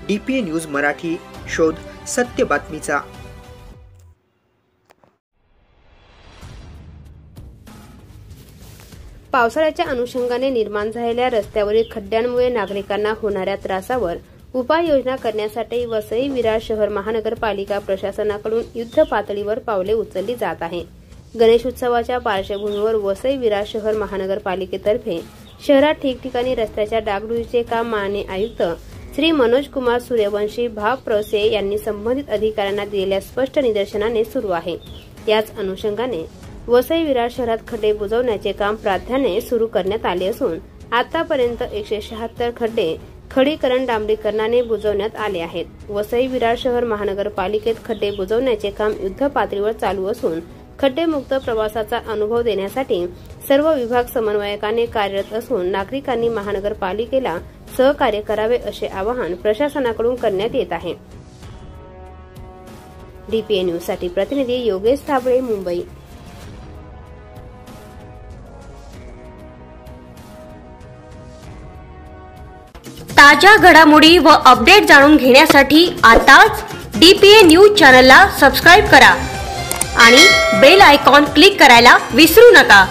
DPA news Marathi, शोध सत्य बातमीचा। पावसाळ्याच्या अनुषंगाने निर्माण झालेल्या रस्त्यावरील खड्ड्यांमुळे नागरिकांना होणाऱ्या त्रासावर उपाययोजना करण्यासाठी वसई विरार शहर महानगरपालिका प्रशासनाकडून युद्ध पातळीवर पावले उचलली जात आहे। गणेश उत्सवाच्या पार्श्वभूमीवर वसई विरार शहर महानगरपालिकेतर्फे शहरात ठिकठिकाणी रस्त्याच्या डागडुजीचे काम माननीय आयुक्त श्री मनोज कुमार सूर्यवंशी भाप्रसे यांनी संबंधित अधिकाऱ्यांना दिलेल्या स्पष्ट निदर्शनाने सुरू आहे। याच अनुषंगाने वसई विरार शहरात खड्डे बुजवण्याचे काम प्राधान्याने सुरू करण्यात आले असून आतापर्यंत 176 खड्डे खडीकरण डांबरीकरणाने बुजवण्यात आले आहेत। वसई विरार शहर महानगरपालिकेत खड्डे बुजवण्याचे काम युद्ध पातळीवर चालू असून खड्डेमुक्त प्रवासाचा अनुभव देण्यासाठी सर्व विभाग समन्वयकाने कार्यरत असून नागरिकांनी महानगरपालिकेला सहकार्य करावे असे आवाहन प्रशासनाकडून करण्यात येत आहे। DPA न्यूज साठी प्रतिनिधी योगेश थाबळे, मुंबई। ताज्या घडामोडी व अपडेट जाणून घेण्यासाठी आताच DPA न्यूज चॅनलला सबस्क्राइब करा आणि बेल आयकॉन क्लिक करायला विसरू नका।